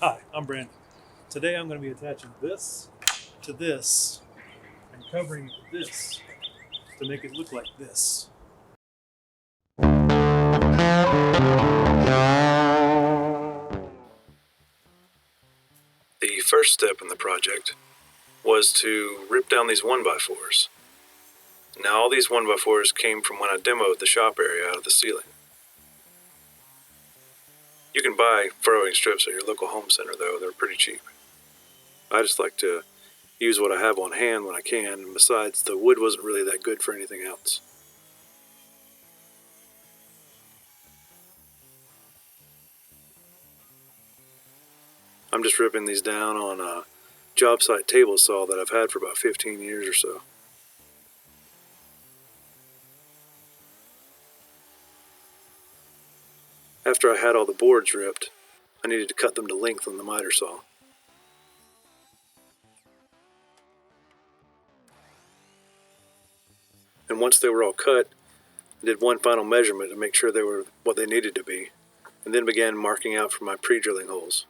Hi, I'm Brandon. Today I'm going to be attaching this to this and covering it with this to make it look like this. The first step in the project was to rip down these 1x4s. Now all these 1x4s came from when I demoed the shop area out of the ceiling. You can buy furrowing strips at your local home center though, they're pretty cheap. I just like to use what I have on hand when I can, and besides, the wood wasn't really that good for anything else. I'm just ripping these down on a job site table saw that I've had for about 15 years or so. After I had all the boards ripped, I needed to cut them to length on the miter saw. And once they were all cut, I did one final measurement to make sure they were what they needed to be, and then began marking out for my pre-drilling holes.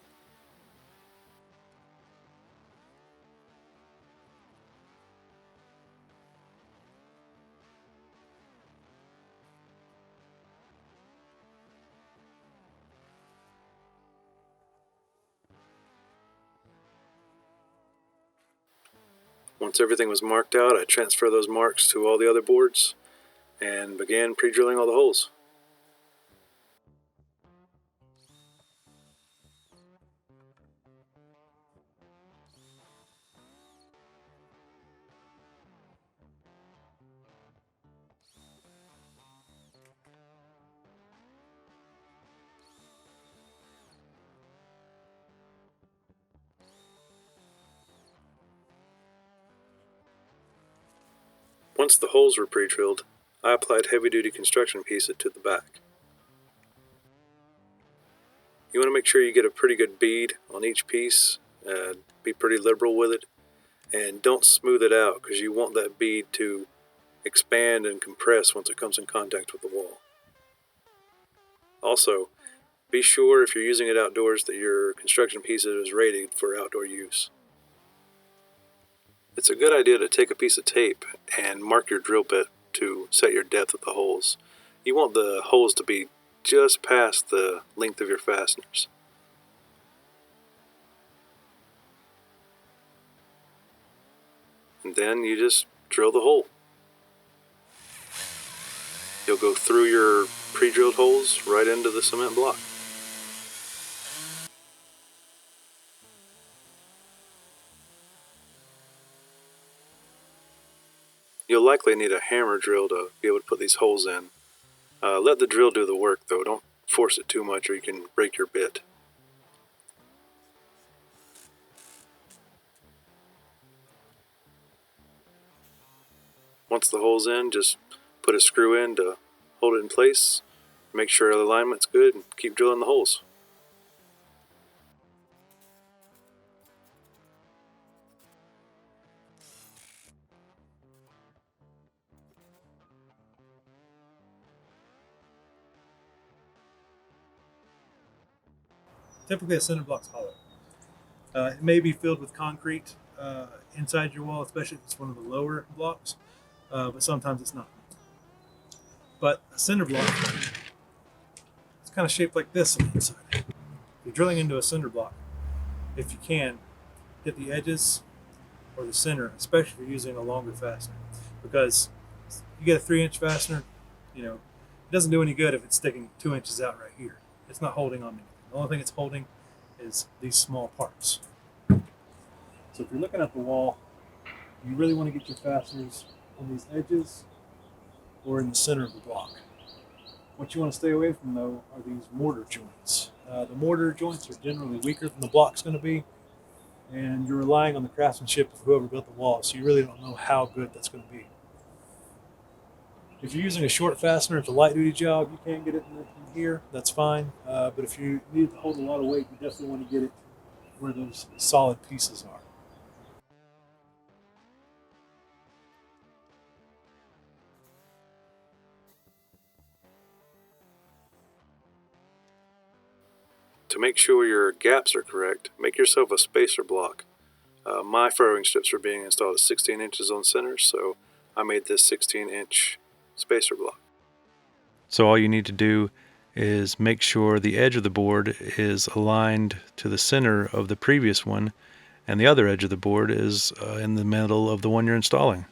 Once everything was marked out, I transferred those marks to all the other boards and began pre-drilling all the holes. Once the holes were pre-drilled, I applied heavy-duty construction pieces to the back. You want to make sure you get a pretty good bead on each piece, be pretty liberal with it, and don't smooth it out because you want that bead to expand and compress once it comes in contact with the wall. Also, be sure if you're using it outdoors that your construction piece is rated for outdoor use. It's a good idea to take a piece of tape and mark your drill bit to set your depth of the holes. You want the holes to be just past the length of your fasteners. And then you just drill the hole. You'll go through your pre-drilled holes right into the cement block. You'll likely need a hammer drill to be able to put these holes in. Let the drill do the work though, don't force it too much or you can break your bit. Once the hole's in, just put a screw in to hold it in place, make sure the alignment's good, and keep drilling the holes. Typically a cinder block's hollow. It may be filled with concrete inside your wall, especially if it's one of the lower blocks, but sometimes it's not. But a cinder block is kind of shaped like this on the inside. If you're drilling into a cinder block, if you can, hit the edges or the center, especially if you're using a longer fastener, because you get a 3-inch fastener, it doesn't do any good if it's sticking 2 inches out right here. It's not holding on anything. The only thing it's holding is these small parts. So if you're looking at the wall, you really want to get your fasteners on these edges or in the center of the block. What you want to stay away from though are these mortar joints. The mortar joints are generally weaker than the block's going to be, and you're relying on the craftsmanship of whoever built the wall, so you really don't know how good that's going to be. If you're using a short fastener, it's a light duty job, you can get it in here, that's fine. But if you need to hold a lot of weight, you definitely want to get it where those solid pieces are. to make sure your gaps are correct, make yourself a spacer block. My furrowing strips were being installed at 16 inches on center, so I made this 16-inch spacer block. So all you need to do is make sure the edge of the board is aligned to the center of the previous one, and the other edge of the board is in the middle of the one you're installing.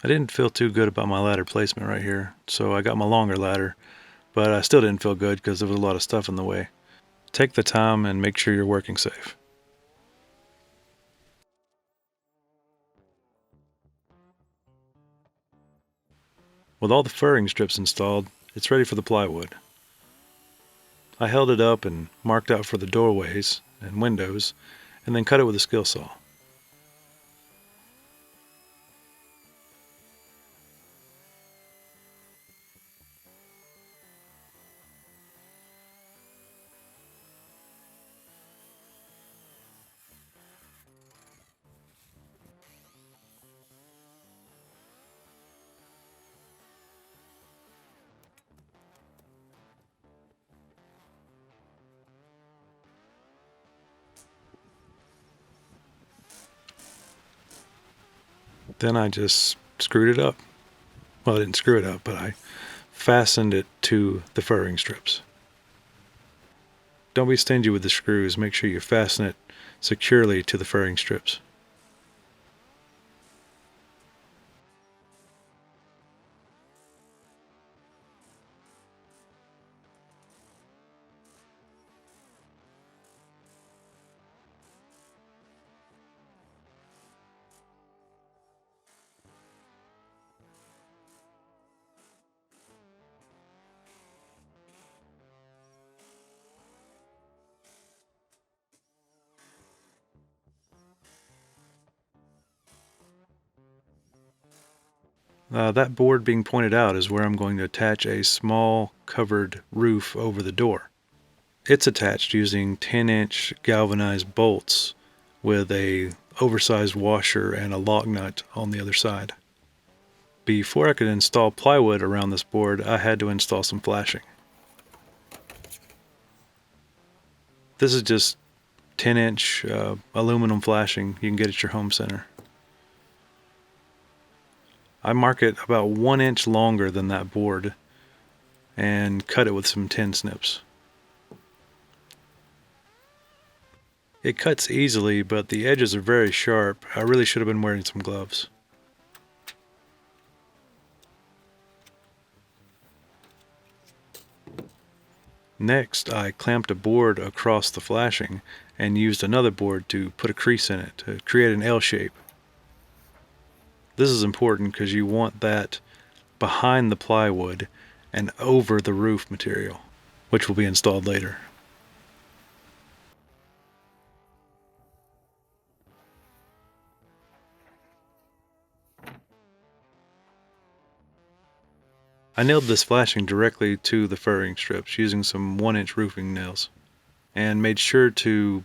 I didn't feel too good about my ladder placement right here, so I got my longer ladder, but I still didn't feel good because there was a lot of stuff in the way. Take the time and make sure you're working safe. With all the furring strips installed, it's ready for the plywood. I held it up and marked out for the doorways and windows, and then cut it with a skill saw. Then I just screwed it up. Well, I didn't screw it up, but I fastened it to the furring strips. Don't be stingy with the screws. Make sure you fasten it securely to the furring strips. That board being pointed out is where I'm going to attach a small covered roof over the door. It's attached using 10-inch galvanized bolts with a oversized washer and a lock nut on the other side. Before I could install plywood around this board, I had to install some flashing. This is just 10-inch aluminum flashing you can get at your home center. I mark it about 1 inch longer than that board and cut it with some tin snips. It cuts easily, but the edges are very sharp. I really should have been wearing some gloves. Next, I clamped a board across the flashing and used another board to put a crease in it to create an L shape. This is important because you want that behind the plywood and over the roof material, which will be installed later. I nailed this flashing directly to the furring strips using some 1-inch roofing nails, and made sure to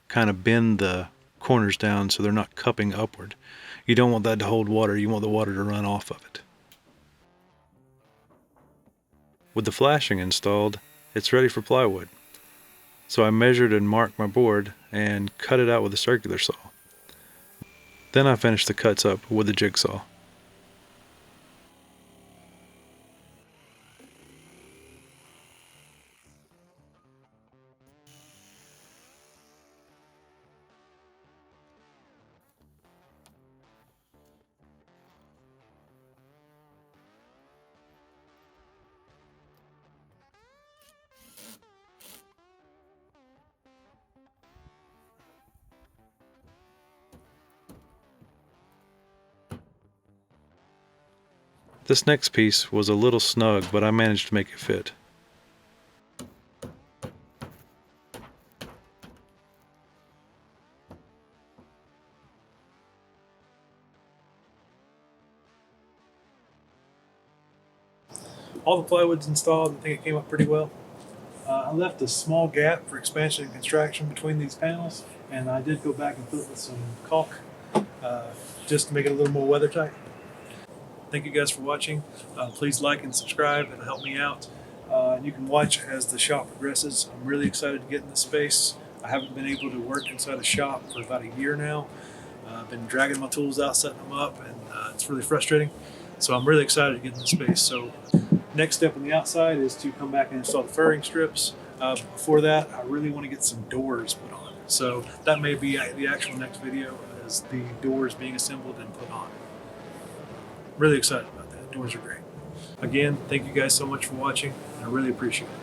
kind of bend the corners down so they're not cupping upward. You don't want that to hold water, you want the water to run off of it. With the flashing installed, it's ready for plywood. So I measured and marked my board and cut it out with a circular saw. Then I finished the cuts up with a jigsaw. This next piece was a little snug, but I managed to make it fit. all the plywood's installed. I think it came up pretty well. I left a small gap for expansion and contraction between these panels, and I did go back and fill it with some caulk just to make it a little more weather tight. Thank you guys for watching. Please like and subscribe. It'll help me out. You can watch as the shop progresses. I'm really excited to get in this space. I haven't been able to work inside a shop for about a year now. I've been dragging my tools out, setting them up, and it's really frustrating. So I'm really excited to get in this space. So next step on the outside is to come back and install the furring strips. Before that, I really want to get some doors put on. So that may be the actual next video, is the doors being assembled and put on. Really excited about that. Doors are great. Again, thank you guys so much for watching. I really appreciate it.